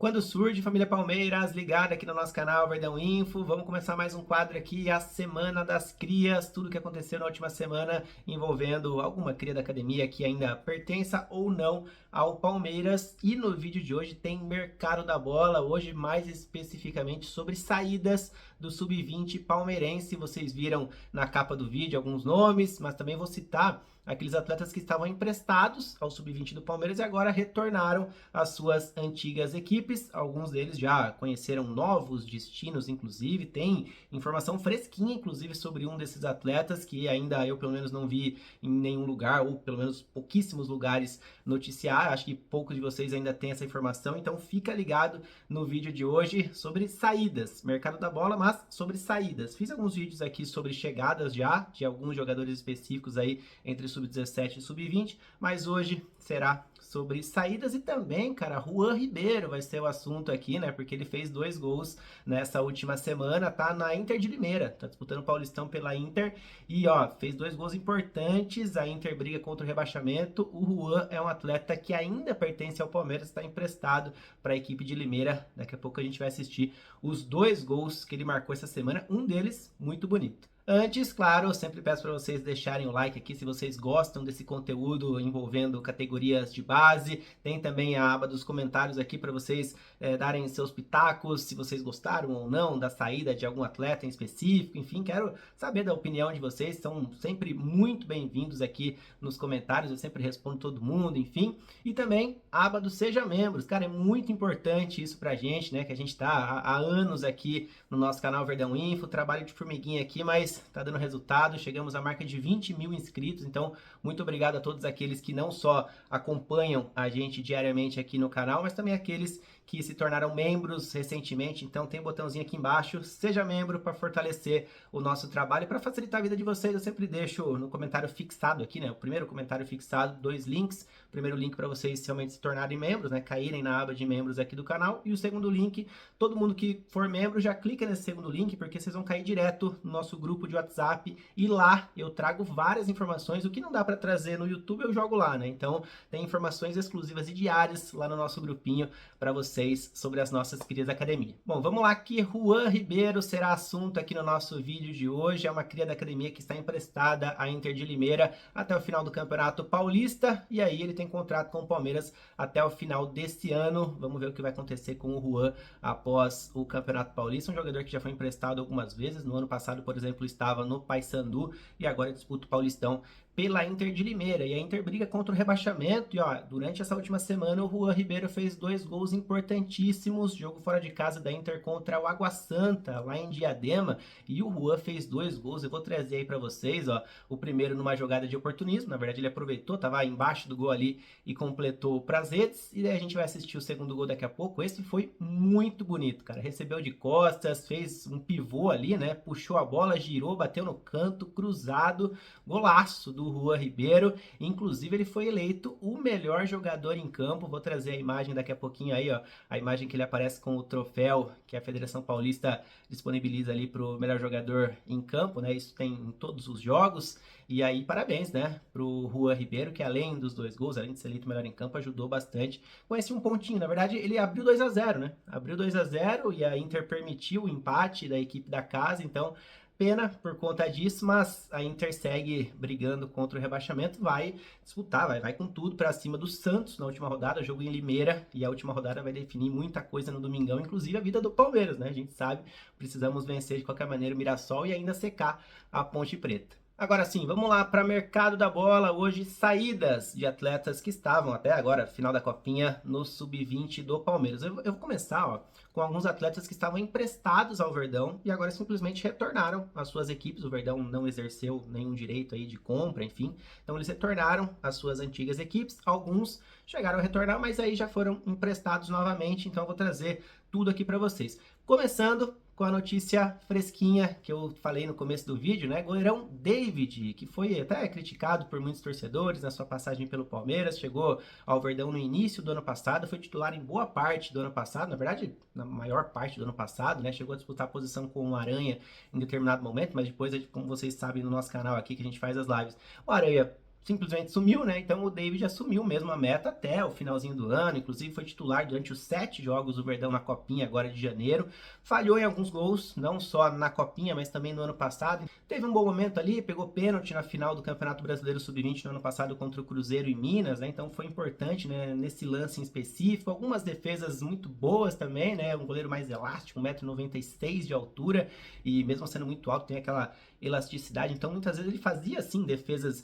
Quando surge, família Palmeiras, ligada aqui no nosso canal Verdão Info. Vamos começar mais um quadro aqui, a Semana das Crias, tudo que aconteceu na última semana envolvendo alguma cria da academia que ainda pertença ou não ao Palmeiras. E no vídeo de hoje tem Mercado da Bola, hoje mais especificamente sobre saídas do Sub-20 palmeirense. Vocês viram na capa do vídeo alguns nomes, mas também vou citar aqueles atletas que estavam emprestados ao Sub-20 do Palmeiras e agora retornaram às suas antigas equipes. Alguns deles já conheceram novos destinos, inclusive. Tem informação fresquinha, inclusive, sobre um desses atletas que ainda eu, pelo menos, não vi em nenhum lugar, ou pelo menos pouquíssimos lugares noticiar. Acho que poucos de vocês ainda têm essa informação, então fica ligado no vídeo de hoje sobre saídas. Mercado da bola, mas sobre saídas. Fiz alguns vídeos aqui sobre chegadas já, de alguns jogadores específicos aí entre Sub-17 e Sub-20, mas hoje será sobre saídas e também, cara, Juan Ribeiro vai ser o assunto aqui, né, porque ele fez 2 gols nessa última semana, tá na Inter de Limeira, tá disputando o Paulistão pela Inter e, ó, fez 2 gols importantes, a Inter briga contra o rebaixamento, o Juan é um atleta que ainda pertence ao Palmeiras, está emprestado para a equipe de Limeira, daqui a pouco a gente vai assistir os 2 gols que ele marcou essa semana, um deles muito bonito. Antes, claro, eu sempre peço para vocês deixarem o like aqui se vocês gostam desse conteúdo envolvendo categorias de base. Tem também a aba dos comentários aqui para vocês darem seus pitacos, se vocês gostaram ou não da saída de algum atleta em específico. Enfim, quero saber da opinião de vocês. São sempre muito bem-vindos aqui nos comentários. Eu sempre respondo todo mundo, enfim. E também a aba do Seja Membros. Cara, é muito importante isso pra gente, né? Que a gente tá há anos aqui no nosso canal Verdão Info. Trabalho de formiguinha aqui, mas tá dando resultado, chegamos à marca de 20 mil inscritos, então muito obrigado a todos aqueles que não só acompanham a gente diariamente aqui no canal, mas também aqueles que se tornaram membros recentemente, então tem um botãozinho aqui embaixo, seja membro para fortalecer o nosso trabalho e para facilitar a vida de vocês, eu sempre deixo no comentário fixado aqui, né, o primeiro comentário fixado, 2 links, o primeiro link para vocês realmente se tornarem membros, né, caírem na aba de membros aqui do canal, e o segundo link, todo mundo que for membro já clica nesse segundo link, porque vocês vão cair direto no nosso grupo de WhatsApp, e lá eu trago várias informações, o que não dá para trazer no YouTube eu jogo lá, né, então tem informações exclusivas e diárias lá no nosso grupinho para vocês sobre as nossas crias da academia. Bom, vamos lá que Juan Ribeiro será assunto aqui no nosso vídeo de hoje. É uma cria da academia que está emprestada à Inter de Limeira até o final do Campeonato Paulista e aí ele tem contrato com o Palmeiras até o final deste ano. Vamos ver o que vai acontecer com o Juan após o Campeonato Paulista. Um jogador que já foi emprestado algumas vezes. No ano passado, por exemplo, estava no Paysandu e agora disputa o Paulistão pela Inter de Limeira, e a Inter briga contra o rebaixamento, e ó, durante essa última semana o Juan Ribeiro fez 2 gols importantíssimos, jogo fora de casa da Inter contra o Água Santa, lá em Diadema, e o Juan fez 2 gols, eu vou trazer aí pra vocês, ó, o primeiro numa jogada de oportunismo, na verdade ele aproveitou, tava embaixo do gol ali e completou pras redes, e daí a gente vai assistir o segundo gol daqui a pouco. Esse foi muito bonito, cara, recebeu de costas, fez um pivô ali, né, puxou a bola, girou, bateu no canto, cruzado, golaço do Juan Ribeiro, inclusive ele foi eleito o melhor jogador em campo. Vou trazer a imagem daqui a pouquinho aí, ó, a imagem que ele aparece com o troféu que a Federação Paulista disponibiliza ali para o melhor jogador em campo, né? Isso tem em todos os jogos. E aí, parabéns, né, pro Juan Ribeiro, que além dos 2 gols, além de ser eleito o melhor em campo, ajudou bastante com esse um pontinho. Na verdade, ele abriu 2-0, né? Abriu 2-0 e a Inter permitiu o empate da equipe da casa, então pena por conta disso, mas a Inter segue brigando contra o rebaixamento, vai disputar, vai com tudo para cima do Santos na última rodada, jogo em Limeira, e a última rodada vai definir muita coisa no domingão, inclusive a vida do Palmeiras, né? A gente sabe, precisamos vencer de qualquer maneira o Mirassol e ainda secar a Ponte Preta. Agora sim, vamos lá para Mercado da Bola. Hoje, saídas de atletas que estavam até agora, final da Copinha, no Sub-20 do Palmeiras. Eu vou começar, ó, com alguns atletas que estavam emprestados ao Verdão e agora simplesmente retornaram às suas equipes. O Verdão não exerceu nenhum direito aí de compra, enfim. Então eles retornaram às suas antigas equipes. Alguns chegaram a retornar, mas aí já foram emprestados novamente. Então eu vou trazer tudo aqui para vocês. Começando com a notícia fresquinha que eu falei no começo do vídeo, né? Goleirão David, que foi até criticado por muitos torcedores na sua passagem pelo Palmeiras, chegou ao Verdão no início do ano passado, foi titular em boa parte do ano passado, na verdade, na maior parte do ano passado, né? Chegou a disputar a posição com o Aranha em determinado momento, mas depois, como vocês sabem no nosso canal aqui que a gente faz as lives, o Aranha simplesmente sumiu, né? Então o David assumiu mesmo a meta até o finalzinho do ano, inclusive foi titular durante os 7 jogos do Verdão na Copinha agora de janeiro, falhou em alguns gols, não só na Copinha, mas também no ano passado, teve um bom momento ali, pegou pênalti na final do Campeonato Brasileiro Sub-20 no ano passado contra o Cruzeiro em Minas, né? Então foi importante, né, nesse lance em específico, algumas defesas muito boas também, né? Um goleiro mais elástico, 1,96 m de altura, e mesmo sendo muito alto, tem aquela elasticidade, então muitas vezes ele fazia assim defesas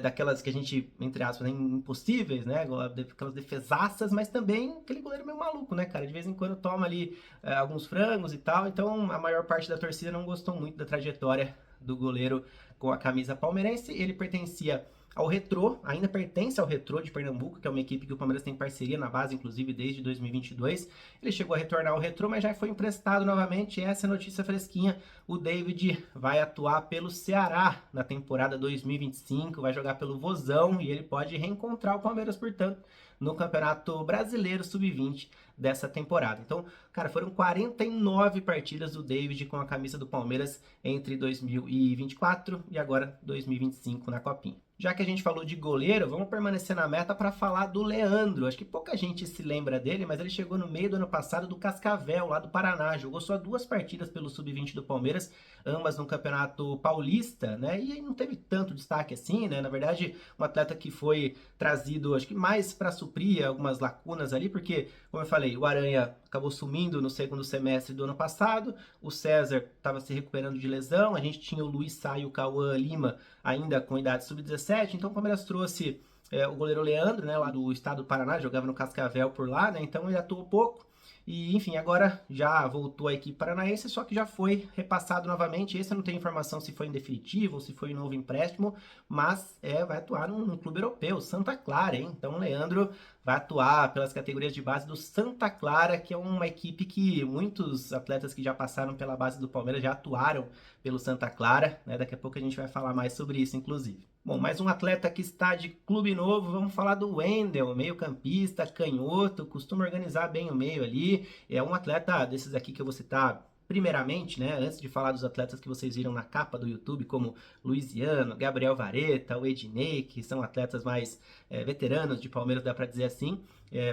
daquelas que a gente, entre aspas, né, impossíveis, né, aquelas defesaças, mas também aquele goleiro meio maluco, né, cara, de vez em quando toma ali alguns frangos e tal, então a maior parte da torcida não gostou muito da trajetória do goleiro com a camisa palmeirense. Ele pertencia ao Retrô, ainda pertence ao Retrô de Pernambuco, que é uma equipe que o Palmeiras tem parceria na base, inclusive desde 2022. Ele chegou a retornar ao Retrô, mas já foi emprestado novamente. Essa é a notícia fresquinha. O David vai atuar pelo Ceará na temporada 2025, vai jogar pelo Vozão e ele pode reencontrar o Palmeiras, portanto, no Campeonato Brasileiro Sub-20 dessa temporada. Então, cara, foram 49 partidas do David com a camisa do Palmeiras entre 2024 e agora 2025 na Copinha. Já que a gente falou de goleiro, vamos permanecer na meta para falar do Leandro. Acho que pouca gente se lembra dele, mas ele chegou no meio do ano passado do Cascavel, lá do Paraná. Jogou só 2 partidas pelo Sub-20 do Palmeiras, ambas no Campeonato Paulista, né? E não teve tanto destaque assim, né? Na verdade, um atleta que foi trazido, acho que mais para suprir algumas lacunas ali, porque, como eu falei, o Aranha acabou sumindo no segundo semestre do ano passado, o César estava se recuperando de lesão, a gente tinha o Luiz Sá e o Cauã Lima ainda com idade sub-17, então o Palmeiras trouxe o goleiro Leandro, né, lá do estado do Paraná, jogava no Cascavel por lá, né, então ele atuou pouco, e enfim, agora já voltou à equipe paranaense, só que já foi repassado novamente. Esse eu não tenho informação se foi em definitivo ou se foi em novo empréstimo, mas vai atuar num clube europeu, Santa Clara, hein? Então o Leandro vai atuar pelas categorias de base do Santa Clara, que é uma equipe que muitos atletas que já passaram pela base do Palmeiras já atuaram pelo Santa Clara, né? Daqui a pouco a gente vai falar mais sobre isso, inclusive. Bom, mais um atleta que está de clube novo, vamos falar do Wendel, meio-campista, canhoto, costuma organizar bem o meio ali, é um atleta desses aqui que eu vou citar primeiramente, né, antes de falar dos atletas que vocês viram na capa do YouTube, como Luiziano, Gabriel Vareta, o Ednei, que são atletas mais veteranos de Palmeiras, dá para dizer assim.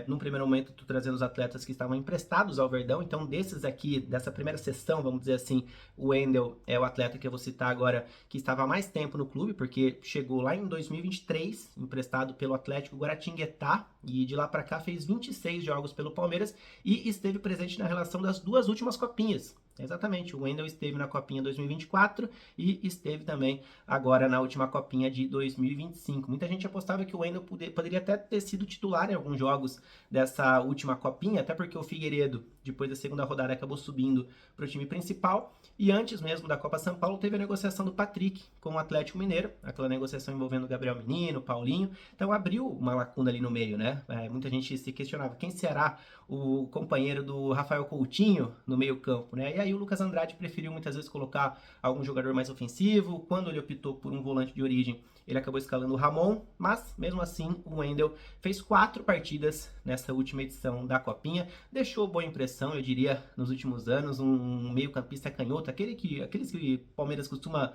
Num primeiro momento, tô trazendo os atletas que estavam emprestados ao Verdão, então desses aqui, dessa primeira sessão, vamos dizer assim, o Wendel é o atleta que eu vou citar agora, que estava há mais tempo no clube, porque chegou lá em 2023, emprestado pelo Atlético Guaratinguetá, e de lá para cá fez 26 jogos pelo Palmeiras e esteve presente na relação das 2 últimas copinhas. Exatamente, o Wendel esteve na Copinha 2024 e esteve também agora na última Copinha de 2025. Muita gente apostava que o Wendel poderia até ter sido titular em alguns jogos dessa última Copinha, até porque o Figueiredo, depois da segunda rodada, acabou subindo para o time principal. E antes mesmo da Copa São Paulo, teve a negociação do Patrick com o Atlético Mineiro, aquela negociação envolvendo o Gabriel Menino, o Paulinho. Então abriu uma lacuna ali no meio, né? Muita gente se questionava quem será o companheiro do Rafael Coutinho no meio campo, né? E aí o Lucas Andrade preferiu muitas vezes colocar algum jogador mais ofensivo. Quando ele optou por um volante de origem, ele acabou escalando o Ramon, mas mesmo assim o Wendel fez 4 partidas nessa última edição da Copinha, deixou boa impressão, eu diria, nos últimos anos, um meio-campista canhoto, aqueles que o Palmeiras costuma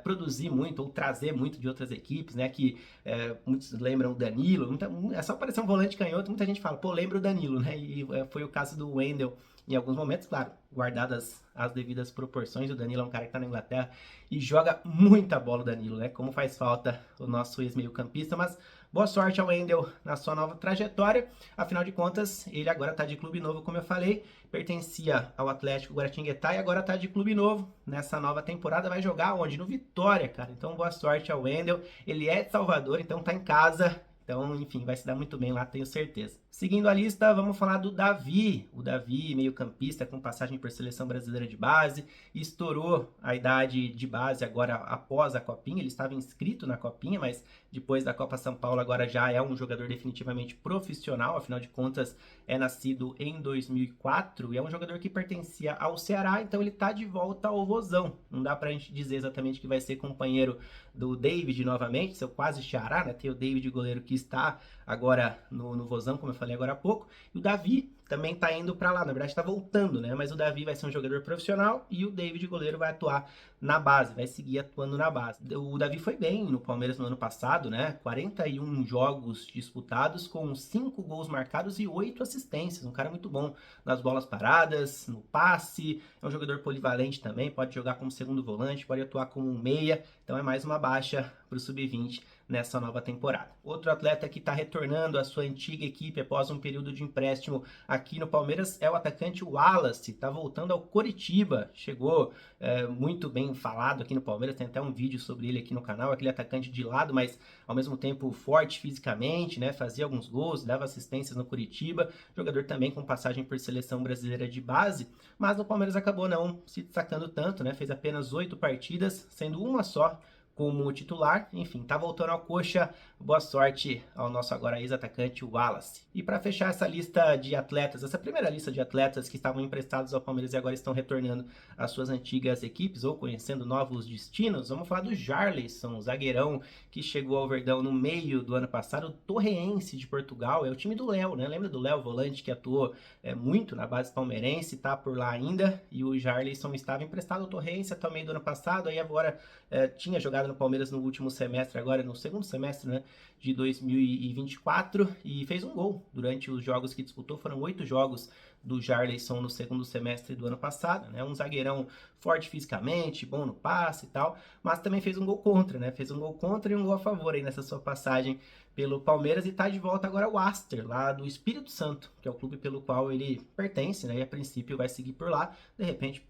produzir muito ou trazer muito de outras equipes, né? Que muitos lembram o Danilo, é só parecer um volante canhoto, muita gente fala, pô, lembra o Danilo, né? E foi o caso do Wendel em alguns momentos, claro, guardadas as devidas proporções. O Danilo é um cara que tá na Inglaterra e joga muita bola, o Danilo, né? Como faz falta o nosso ex-meio-campista, mas boa sorte ao Wendel na sua nova trajetória. Afinal de contas, ele agora tá de clube novo, como eu falei, pertencia ao Atlético Guaratinguetá e agora tá de clube novo nessa nova temporada. Vai jogar onde? No Vitória, cara. Então, boa sorte ao Wendel. Ele é de Salvador, então tá em casa. Então, enfim, vai se dar muito bem lá, tenho certeza. Seguindo a lista, vamos falar do Davi. O Davi, meio-campista, com passagem por seleção brasileira de base, estourou a idade de base agora após a Copinha. Ele estava inscrito na Copinha, mas depois da Copa São Paulo agora já é um jogador definitivamente profissional. Afinal de contas, é nascido em 2004 e é um jogador que pertencia ao Ceará, então ele tá de volta ao Vozão. Não dá pra gente dizer exatamente que vai ser companheiro do David novamente, seu quase xará, né? Tem o David, goleiro, que está agora no Vozão, como eu falei agora há pouco, e o Davi também está indo para lá, na verdade está voltando, né? Mas o Davi vai ser um jogador profissional e o David, goleiro, vai atuar na base, vai seguir atuando na base. O Davi foi bem no Palmeiras no ano passado, né? 41 jogos disputados com 5 gols marcados e 8 assistências. Um cara muito bom nas bolas paradas, no passe, é um jogador polivalente também, pode jogar como segundo volante, pode atuar como um meia, então é mais uma baixa para o Sub-20 nessa nova temporada. Outro atleta que está retornando à sua antiga equipe após um período de empréstimo aqui no Palmeiras é o atacante Wallace, está voltando ao Coritiba, chegou muito bem falado aqui no Palmeiras, tem até um vídeo sobre ele aqui no canal, aquele atacante de lado, mas ao mesmo tempo forte fisicamente, né, fazia alguns gols, dava assistências no Coritiba, jogador também com passagem por seleção brasileira de base, mas no Palmeiras acabou não se destacando tanto, né, fez apenas 8 partidas, sendo uma só como titular, enfim, tá voltando ao Coxa, boa sorte ao nosso agora ex-atacante Wallace. E para fechar essa lista de atletas, essa primeira lista de atletas que estavam emprestados ao Palmeiras e agora estão retornando às suas antigas equipes ou conhecendo novos destinos, vamos falar do Jarleson, o zagueirão que chegou ao Verdão no meio do ano passado, o Torreense de Portugal, é o time do Léo, né? Lembra do Léo, volante que atuou muito na base palmeirense, tá por lá ainda, e o Jarleson estava emprestado ao Torreense até o meio do ano passado, aí agora tinha jogado no Palmeiras no último semestre, agora no segundo semestre, né, de 2024, e fez um gol durante os jogos que disputou. Foram 8 jogos do Jarleson no segundo semestre do ano passado, né, um zagueirão forte fisicamente, bom no passe e tal, mas também fez um gol contra, né, fez um gol contra e um gol a favor aí nessa sua passagem pelo Palmeiras, e tá de volta agora o Aster, lá do Espírito Santo, que é o clube pelo qual ele pertence, né, e a princípio vai seguir por lá, de repente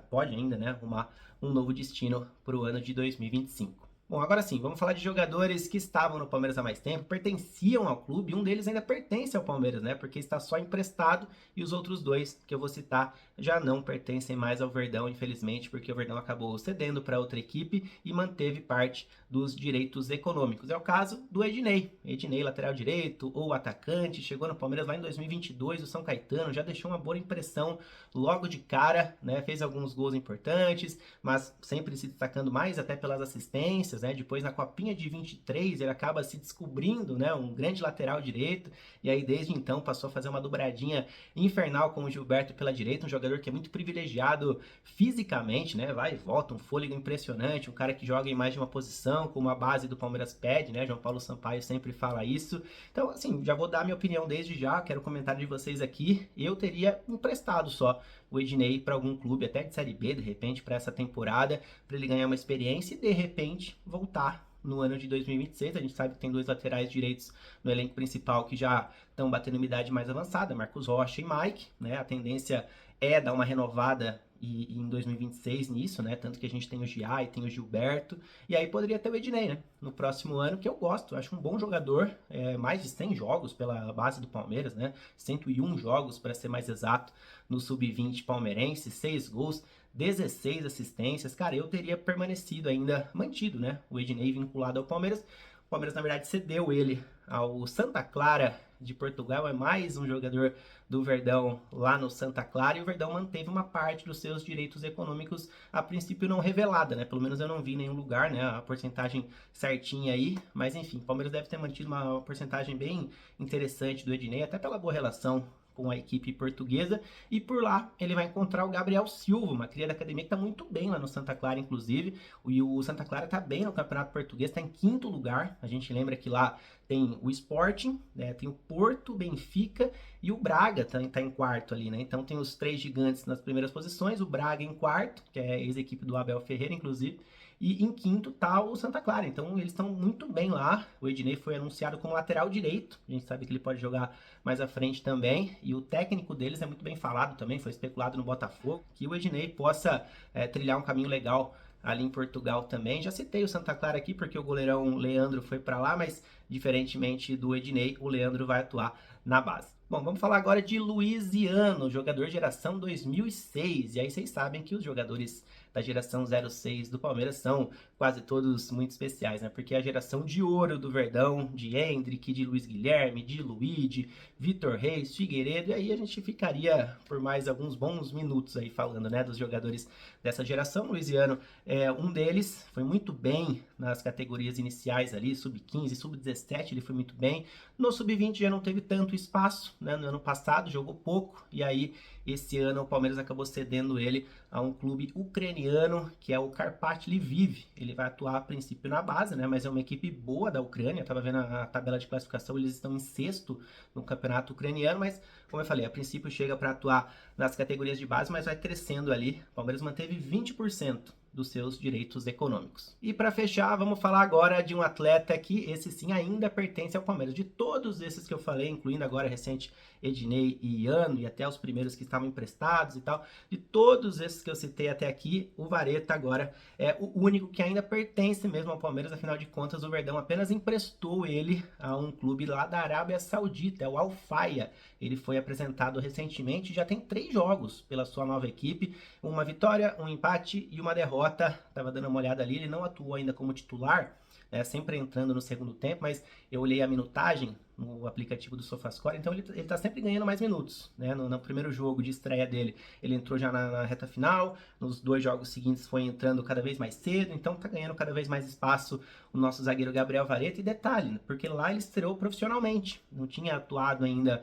pode ainda, né, arrumar um novo destino para o ano de 2025. Bom, agora sim, vamos falar de jogadores que estavam no Palmeiras há mais tempo, pertenciam ao clube, um deles ainda pertence ao Palmeiras, né? Porque está só emprestado, e os outros dois que eu vou citar já não pertencem mais ao Verdão, infelizmente, porque o Verdão acabou cedendo para outra equipe e manteve parte dos direitos econômicos. É o caso do Ednei. Ednei, lateral direito ou atacante, chegou no Palmeiras lá em 2022, o São Caetano, já deixou uma boa impressão logo de cara, né? Fez alguns gols importantes, mas sempre se destacando mais até pelas assistências, né? Depois na Copinha de 23 ele acaba se descobrindo, né, um grande lateral direito, e aí desde então passou a fazer uma dobradinha infernal com o Gilberto pela direita, um jogador que é muito privilegiado fisicamente, né, vai e volta, um fôlego impressionante, um cara que joga em mais de uma posição, como a base do Palmeiras pede, né, João Paulo Sampaio sempre fala isso. Então, assim, já vou dar minha opinião desde já, quero o comentário de vocês aqui. Eu teria emprestado só o Ednei para algum clube, até de Série B, de repente, para essa temporada, para ele ganhar uma experiência e, de repente, voltar no ano de 2026. A gente sabe que tem 2 laterais direitos no elenco principal que já estão batendo uma idade mais avançada, Marcos Rocha e Mike, né? A tendência é dar uma renovada e em 2026 nisso, né? Tanto que a gente tem o Gia e tem o Gilberto, e aí poderia ter o Ednei, né? No próximo ano, que eu gosto, acho um bom jogador, mais de 100 jogos pela base do Palmeiras, né? 101 jogos, para ser mais exato, no Sub-20 palmeirense, 6 gols, 16 assistências. Cara, eu teria permanecido ainda, mantido, né? O Ednei vinculado ao Palmeiras. O Palmeiras, na verdade, cedeu ele ao Santa Clara de Portugal, é mais um jogador do Verdão lá no Santa Clara, e o Verdão manteve uma parte dos seus direitos econômicos, a princípio não revelada, né? Pelo menos eu não vi em nenhum lugar, né, a porcentagem certinha aí, mas enfim, o Palmeiras deve ter mantido uma porcentagem bem interessante do Ednei, até pela boa relação com a equipe portuguesa, e por lá ele vai encontrar o Gabriel Silva, uma cria da academia que está muito bem lá no Santa Clara, inclusive, e o Santa Clara está bem no Campeonato Português, está em 5º lugar, a gente lembra que lá tem o Sporting, né, tem o Porto, Benfica e o Braga tá em 4º ali, né, então tem os 3 gigantes nas primeiras posições, o Braga em 4º, que é a ex-equipe do Abel Ferreira, inclusive, e em 5º tá o Santa Clara, então eles estão muito bem lá. O Ednei foi anunciado como lateral direito, a gente sabe que ele pode jogar mais à frente também, e o técnico deles é muito bem falado também, foi especulado no Botafogo, que o Ednei possa trilhar um caminho legal ali em Portugal também. Já citei o Santa Clara aqui porque o goleirão Leandro foi para lá, mas diferentemente do Ednei, o Leandro vai atuar na base. Bom, vamos falar agora de Luiziano, jogador geração 2006, e aí vocês sabem que os jogadores da geração 06 do Palmeiras são quase todos muito especiais, né? Porque a geração de ouro do Verdão, de Endrick, de Luiz Guilherme, de Luigi, Vitor Reis, Figueiredo, e aí a gente ficaria por mais alguns bons minutos aí falando, né, dos jogadores dessa geração. O Luiziano é um deles, foi muito bem nas categorias iniciais ali, sub-15, sub-17, ele foi muito bem. No sub-20 já não teve tanto espaço, né? No ano passado jogou pouco, e aí esse ano o Palmeiras acabou cedendo ele a um clube ucraniano, que é o Karpat Lviv. Ele vai atuar a princípio na base, né? Mas é uma equipe boa da Ucrânia. Eu tava vendo a tabela de classificação, eles estão em sexto no campeonato ucraniano, mas como eu falei, a princípio chega para atuar nas categorias de base, mas vai crescendo ali. O Palmeiras manteve 20% dos seus direitos econômicos. E para fechar, vamos falar agora de um atleta que esse sim ainda pertence ao Palmeiras. De todos esses que eu falei, incluindo agora recente Ednei e Iano, e até os primeiros que estavam emprestados e tal, de todos esses que eu citei até aqui, o Vareta agora é o único que ainda pertence mesmo ao Palmeiras. Afinal de contas, o Verdão apenas emprestou ele a um clube lá da Arábia Saudita, é o Al Faya. Ele foi apresentado recentemente, já tem 3 jogos pela sua nova equipe, uma vitória, um empate e uma derrota. Tava dando uma olhada ali, ele não atuou ainda como titular, né, sempre entrando no segundo tempo, mas eu olhei a minutagem no aplicativo do SofaScore, então ele tá sempre ganhando mais minutos, né? No primeiro jogo de estreia dele, ele entrou já na reta final, nos 2 jogos seguintes foi entrando cada vez mais cedo, então tá ganhando cada vez mais espaço o nosso zagueiro Gabriel Vareta. E detalhe, né, porque lá ele estreou profissionalmente, não tinha atuado ainda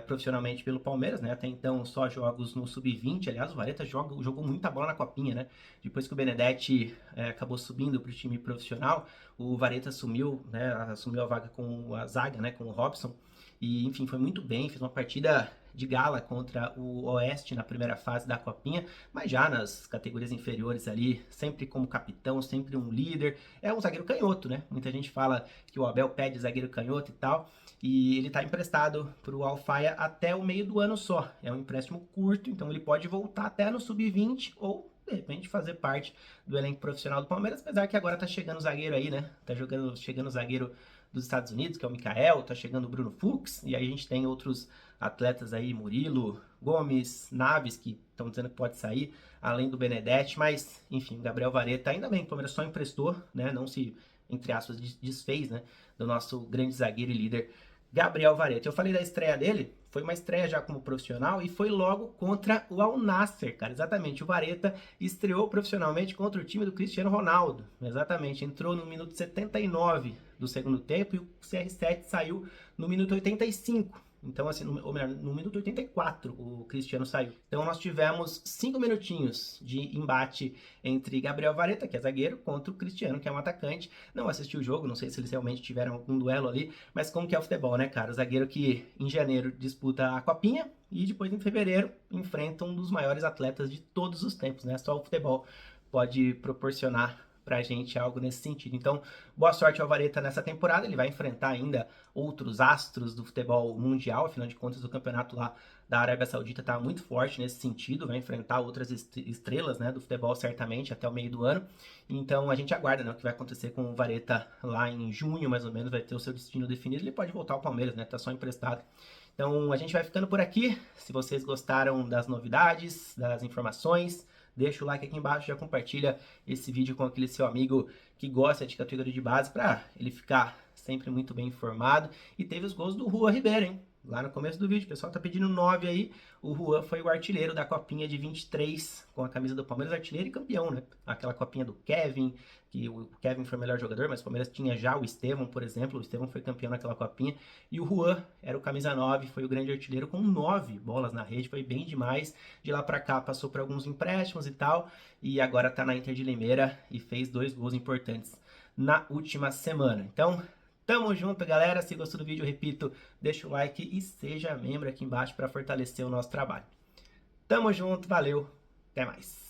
profissionalmente pelo Palmeiras, né? Até então só jogos no sub-20, aliás, o Vareta jogou muita bola na copinha, né? Depois que o Benedetti acabou subindo para o time profissional, o Vareta assumiu, né, assumiu a vaga com a zaga, né, com o Robson, e enfim, foi muito bem, fez uma partida de gala contra o Oeste na primeira fase da Copinha, mas já nas categorias inferiores ali, sempre como capitão, sempre um líder. É um zagueiro canhoto, né? Muita gente fala que o Abel pede zagueiro canhoto e tal, e ele tá emprestado pro Al Faya até o meio do ano só. É um empréstimo curto, então ele pode voltar até no sub-20 ou de repente fazer parte do elenco profissional do Palmeiras, apesar que agora tá chegando o zagueiro aí, né? Chegando o zagueiro dos Estados Unidos, que é o Mikael, tá chegando o Bruno Fux, e aí a gente tem outros atletas aí, Murilo, Gomes, Naves, que estão dizendo que pode sair, além do Benedetti, mas, enfim, o Gabriel Vareta, ainda bem que o Palmeiras só emprestou, né, não se, entre aspas, desfez, né, do nosso grande zagueiro e líder, Gabriel Vareta. Eu falei da estreia dele, foi uma estreia já como profissional e foi logo contra o Al Nassr, cara, exatamente. O Vareta estreou profissionalmente contra o time do Cristiano Ronaldo, exatamente. Entrou no minuto 79 do segundo tempo e o CR7 saiu no minuto 85. Então, assim, ou melhor, no minuto 84 o Cristiano saiu. Então nós tivemos 5 minutinhos de embate entre Gabriel Vareta, que é zagueiro, contra o Cristiano, que é um atacante. Não assisti o jogo, não sei se eles realmente tiveram algum duelo ali, mas como que é o futebol, né, cara? O zagueiro que em janeiro disputa a Copinha e depois em fevereiro enfrenta um dos maiores atletas de todos os tempos, né? Só o futebol pode proporcionar pra gente algo nesse sentido. Então, boa sorte ao Vareta nessa temporada. Ele vai enfrentar ainda outros astros do futebol mundial, afinal de contas o campeonato lá da Arábia Saudita tá muito forte nesse sentido, vai enfrentar outras estrelas, né, do futebol certamente até o meio do ano. Então a gente aguarda, né, o que vai acontecer com o Vareta lá em junho, mais ou menos, vai ter o seu destino definido. Ele pode voltar ao Palmeiras, né, tá só emprestado. Então a gente vai ficando por aqui. Se vocês gostaram das novidades, das informações, deixa o like aqui embaixo, já compartilha esse vídeo com aquele seu amigo que gosta de categoria de base para ele ficar sempre muito bem informado. E teve os gols do Juan Ribeiro, hein? Lá no começo do vídeo, o pessoal tá pedindo 9 aí. O Juan foi o artilheiro da copinha de 23, com a camisa do Palmeiras, artilheiro e campeão, né? Aquela copinha do Kevin, que o Kevin foi o melhor jogador, mas o Palmeiras tinha já o Estevão, por exemplo. O Estevão foi campeão naquela copinha. E o Juan era o camisa 9, foi o grande artilheiro com 9 bolas na rede, foi bem demais. De lá pra cá passou por alguns empréstimos e tal, e agora tá na Inter de Limeira e fez 2 gols importantes na última semana. Então, tamo junto, galera. Se gostou do vídeo, repito, deixa o like e seja membro aqui embaixo para fortalecer o nosso trabalho. Tamo junto, valeu, até mais.